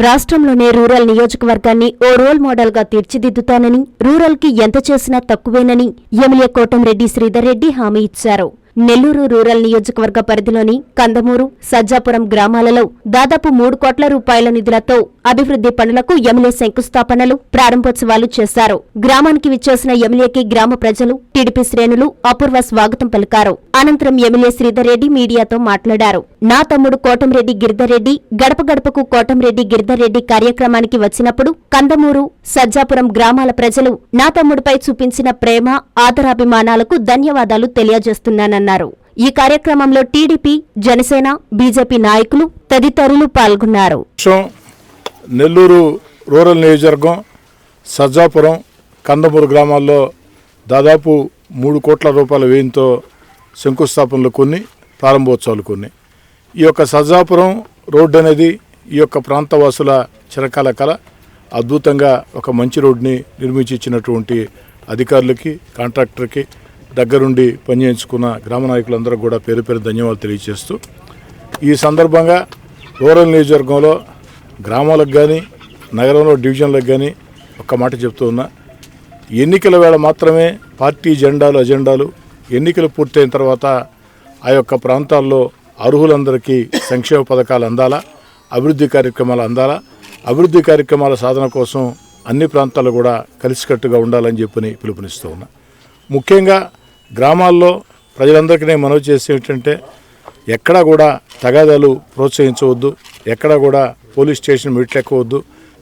రాష్ట్రంలోనే రూరల్ నియోజకవర్గాన్ని ఓ role model గా తీర్చిదిద్దుతానని, రూరల్ కి ఎంత చేసినా తక్కువేనని ఎమ్మెల్యే కోటంరెడ్డి శ్రీధర్ రెడ్డి హామీ ఇచ్చారు. నెల్లూరు రూరల్ నియోజకవర్గ పరిధిలోని కందమూరు, సజ్జాపురం గ్రామాలలో దాదాపు 3 కోట్ల రూపాయల నిధులతో అభివృద్ధి పనులకు ఎమ్మెల్యే శంకుస్థాపనలు, ప్రారంభోత్సవాలు చేశారు. గ్రామానికి విచ్చేసిన ఎమ్మెల్యేకి గ్రామ ప్రజలు, టీడీపీ శ్రేణులు అపూర్వ స్వాగతం పలికారు. అనంతరం ఎమ్మెల్యే శ్రీధర్ రెడ్డి మీడియాతో మాట్లాడారు. నా తమ్ముడు కోటంరెడ్డి గిరిధర్ రెడ్డి గడప గడపకు కోటంరెడ్డి గిరిధర్ రెడ్డి కార్యక్రమానికి వచ్చినప్పుడు కందమూరు, సజ్జాపురం గ్రామాల ప్రజలు నా తమ్ముడిపై చూపించిన ప్రేమ, ఆదరాభిమానాలకు ధన్యవాదాలు తెలియజేస్తున్నానన్నారు. ఈ కార్యక్రమంలో టీడీపీ, జనసేన, బీజేపీ నాయకులు తదితరులు పాల్గొన్నారు. నెల్లూరు రూరల్ నియోజకవర్గం సజ్జాపురం, కందమూరు గ్రామాల్లో దాదాపు 3 కోట్ల రూపాయల వ్యయంతో శంకుస్థాపనలు కొన్ని, ప్రారంభోత్సవాలు కొన్ని. ఈ యొక్క సజ్జాపురం రోడ్డు అనేది ఈ యొక్క ప్రాంతవాసుల చిరకాల కళ. అద్భుతంగా ఒక మంచి రోడ్డుని నిర్మించి ఇచ్చినటువంటి అధికారులకి, కాంట్రాక్టర్కి, దగ్గరుండి పనిచేయించుకున్న గ్రామ నాయకులందరూ కూడా పేరు పేరు ధన్యవాదాలు తెలియజేస్తూ, ఈ సందర్భంగా రూరల్ నియోజకవర్గంలో గ్రామాలకు కానీ నగరంలో డివిజన్లకు కానీ ఒక్క మాట చెప్తూ ఉన్నా, ఎన్నికల వేళ మాత్రమే పార్టీ అజెండాలు ఎన్నికలు పూర్తయిన తర్వాత ఆ యొక్క ప్రాంతాల్లో అర్హులందరికీ సంక్షేమ పథకాలు అందాలా, అభివృద్ధి కార్యక్రమాలు అందాలా, అభివృద్ధి కార్యక్రమాల సాధన కోసం అన్ని ప్రాంతాలు కూడా కలిసికట్టుగా ఉండాలని చెప్పని పిలుపునిస్తూ ఉన్నా. ముఖ్యంగా గ్రామాల్లో ప్రజలందరికీ నేను మనవి చేసి ఏంటంటే, ఎక్కడా కూడా తగాదాలు ప్రోత్సహించవద్దు, ఎక్కడా కూడా పోలీస్ స్టేషన్ మెట్లెక్కవద్దు.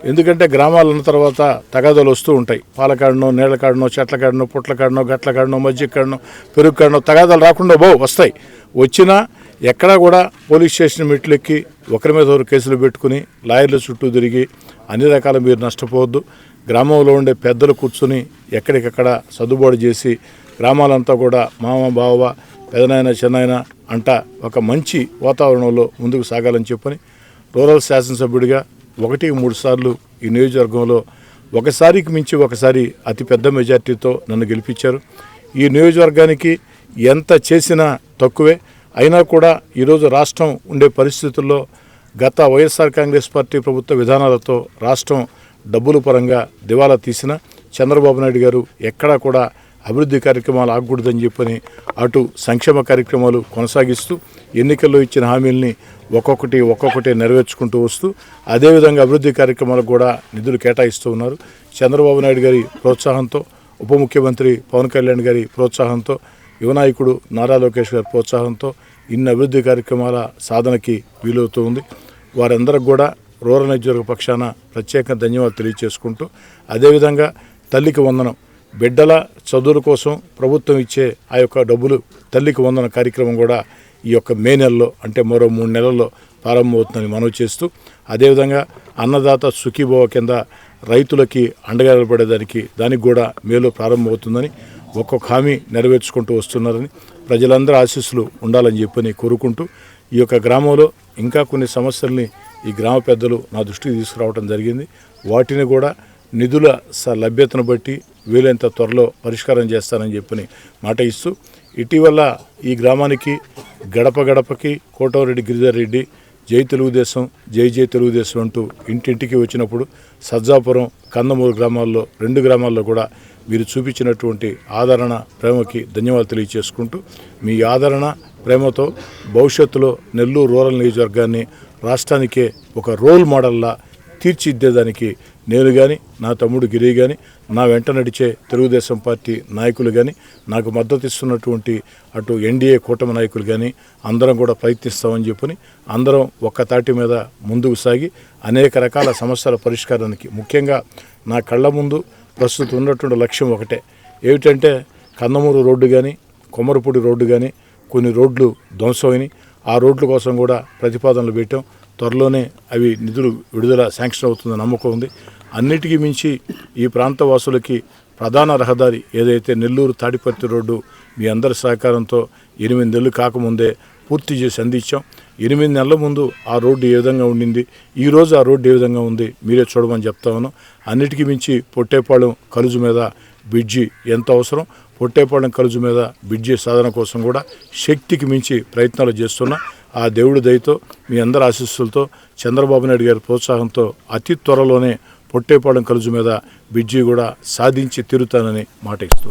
ఎందుకంటే గ్రామాలు ఉన్న తర్వాత తగాదాలు వస్తూ ఉంటాయి. పాలకాడనో, నీళ్ల కాడనో, చెట్ల కాడనో, పుట్ల కాడనో, గట్ల కాడనో, మజ్జిగ కాడనో, పెరుగు కాడనో తగాదాలు రాకుండా వస్తాయి. వచ్చినా ఎక్కడా కూడా పోలీస్ స్టేషన్ మెట్లెక్కి ఒకరి మీద ఒకరు కేసులు పెట్టుకుని లాయర్ల చుట్టూ తిరిగి అన్ని రకాల మీరు నష్టపోవద్దు. గ్రామంలో ఉండే పెద్దలు కూర్చుని ఎక్కడికక్కడ సర్దుబాటు చేసి గ్రామాలంతా కూడా మామ, బావ, పెదనాయన, చిన్నాయన అంట ఒక మంచి వాతావరణంలో ముందుకు సాగాలని చెప్పని రూరల్ శాసనసభ్యుడిగా 1-3 సార్లు ఈ నియోజకవర్గంలో ఒకసారికి మించి ఒకసారి అతిపెద్ద మెజార్టీతో నన్ను గెలిపించారు. ఈ నియోజకవర్గానికి ఎంత చేసినా తక్కువే. అయినా కూడా ఈరోజు రాష్ట్రం ఉండే పరిస్థితుల్లో గత వైఎస్ఆర్ కాంగ్రెస్ పార్టీ ప్రభుత్వ విధానాలతో రాష్ట్రం డబ్బుల పరంగా దివాలా తీసిన చంద్రబాబు నాయుడు గారు ఎక్కడా కూడా అభివృద్ధి కార్యక్రమాలు ఆగకూడదని చెప్పని అటు సంక్షేమ కార్యక్రమాలు కొనసాగిస్తూ ఎన్నికల్లో ఇచ్చిన హామీల్ని ఒక్కొక్కటి నెరవేర్చుకుంటూ వస్తూ అదేవిధంగా అభివృద్ధి కార్యక్రమాలకు కూడా నిధులు కేటాయిస్తూ ఉన్నారు. చంద్రబాబు నాయుడు గారి ప్రోత్సాహంతో, ఉప ముఖ్యమంత్రి పవన్ కళ్యాణ్ గారి ప్రోత్సాహంతో, యువనాయకుడు నారా లోకేష్ గారి ప్రోత్సాహంతో ఇన్ని అభివృద్ధి కార్యక్రమాల సాధనకి వీలవుతూ ఉంది. వారందరికి కూడా రూరల్ నియోజకవర్గ పక్షాన ప్రత్యేక ధన్యవాదాలు తెలియజేసుకుంటూ, అదేవిధంగా తల్లికి వందనం, బిడ్డల చదువుల కోసం ప్రభుత్వం ఇచ్చే ఆ యొక్క డబ్బులు తల్లికి వందన కార్యక్రమం కూడా ఈ యొక్క మే నెలలో, అంటే మరో 3 నెలల్లో ప్రారంభమవుతుందని మనవి చేస్తూ, అదేవిధంగా అన్నదాత సుఖీభవ కింద రైతులకి అండగా నిలబడేదానికి దానికి కూడా మేలో ప్రారంభమవుతుందని ఒక్కొక్క హామీ నెరవేర్చుకుంటూ వస్తున్నారని, ప్రజలందరూ ఆశీస్సులు ఉండాలని చెప్పని కోరుకుంటూ, ఈ యొక్క గ్రామంలో ఇంకా కొన్ని సమస్యల్ని ఈ గ్రామ పెద్దలు నా దృష్టికి తీసుకురావడం జరిగింది. వాటిని కూడా నిధుల లభ్యతను బట్టి వీలైనంత త్వరలో పరిష్కారం చేస్తానని చెప్పని మాట ఇస్తూ, ఇటీవల ఈ గ్రామానికి గడప గడపకి కోటంరెడ్డి గిరిధర్ రెడ్డి జై తెలుగుదేశం, జై జై తెలుగుదేశం అంటూ ఇంటింటికి వచ్చినప్పుడు సజ్జాపురం, కందమూరు గ్రామాల్లో 2 గ్రామాల్లో కూడా మీరు చూపించినటువంటి ఆదరణ, ప్రేమకి ధన్యవాదాలు తెలియజేసుకుంటూ, మీ ఆదరణ, ప్రేమతో భవిష్యత్తులో నెల్లూరు రూరల్ నియోజకవర్గాన్ని రాష్ట్రానికే ఒక రోల్ మోడల్లా తీర్చిదిద్దేదానికి నేను కానీ, నా తమ్ముడు గిరి కానీ, నా వెంట నడిచే తెలుగుదేశం పార్టీ నాయకులు కానీ, నాకు మద్దతు ఇస్తున్నటువంటి అటు ఎన్డీఏ కూటమి నాయకులు కానీ అందరం కూడా ప్రయత్నిస్తామని చెప్పని అందరం ఒక్క తాటి మీద ముందుకు సాగి అనేక రకాల సమస్యల పరిష్కారానికి, ముఖ్యంగా నా కళ్ళ ముందు ప్రస్తుతం ఉన్నటువంటి లక్ష్యం ఒకటే. ఏమిటంటే కందమూరు రోడ్డు కానీ, కొమరపూడి రోడ్డు కానీ కొన్ని రోడ్లు ధ్వంసమైనవి. ఆ రోడ్ల కోసం కూడా ప్రతిపాదనలు పెట్టాం. త్వరలోనే అవి నిధులు విడుదల శాంక్షన్ అవుతుందని నమ్మకం ఉంది. అన్నిటికీ మించి ఈ ప్రాంత వాసులకి ప్రధాన రహదారి ఏదైతే నెల్లూరు తాడిపత్రి రోడ్డు మీ అందరి సహకారంతో 8 నెలలు కాకముందే పూర్తి చేసి అందించాం. 8 నెలల ముందు ఆ రోడ్డు ఏ విధంగా ఉండింది, ఈరోజు ఆ రోడ్డు ఏ విధంగా ఉంది మీరే చూడమని చెప్తాను. అన్నిటికీ మించి పొట్టేపాళెం కలుజు మీద బ్రిడ్జి ఎంత అవసరం, పొట్టేపాళెం కలుజు మీద బ్రిడ్జి సాధన కోసం కూడా శక్తికి మించి ప్రయత్నాలు చేస్తున్నా. ఆ దేవుడి దయతో మీ అందరి ఆశీస్సులతో చంద్రబాబు నాయుడు గారి ప్రోత్సాహంతో అతి త్వరలోనే పొట్టేపాలెం కలుజు మీద బ్రిడ్జి కూడా సాధించి తీరుతానని మాట ఇస్తూ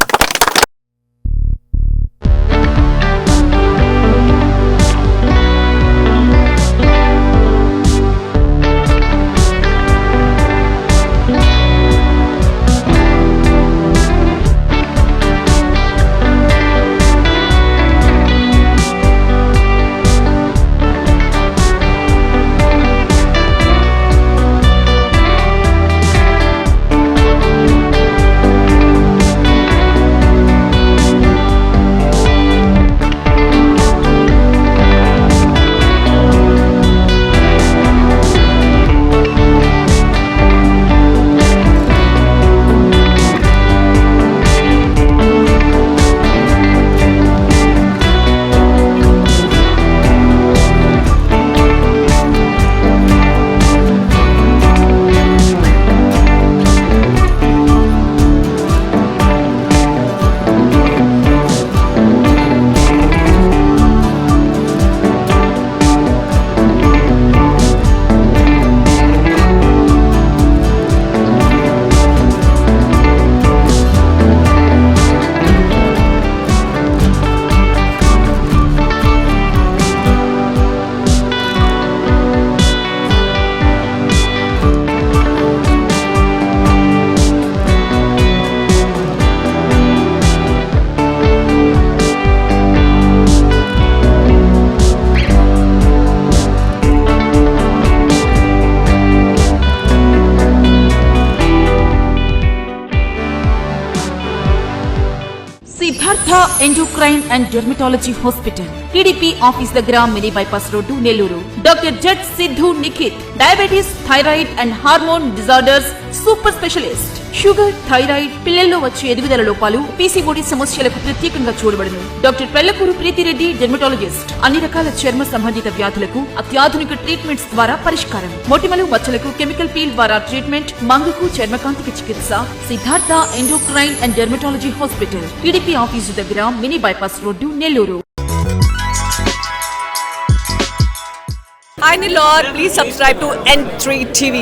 Siddhartha endocrine and dermatology hospital, TDP office దగ్గర, mini bypass road, Nellore. Doctor Z Siddhu Nikhit, diabetes, thyroid and hormone disorders super specialist. Sugar, thyroid, పిల్లల్లో వచ్చే ఎదుగుదల లోపాలు, పీసీఓడి సమస్యలకు ప్రత్యేకంగా చూడబడును. Doctor Pellakuru Preethi Reddy, dermatologist. అన్ని రకాల చర్మ సంబంధిత వ్యాధులకు అత్యాధునిక ట్రీట్మెంట్స్ ద్వారా పరిష్కారం. మొటిమలు, మచ్చలకు కెమికల్ పీల్ ద్వారా ట్రీట్మెంట్, మంగుకు, చర్మకాంతికి చికిత్స. Siddhartha endocrine and dermatology hospital, TDP office దగ్గర, mini bypass road, Nellore. Hi Nilor, please subscribe to N3 TV.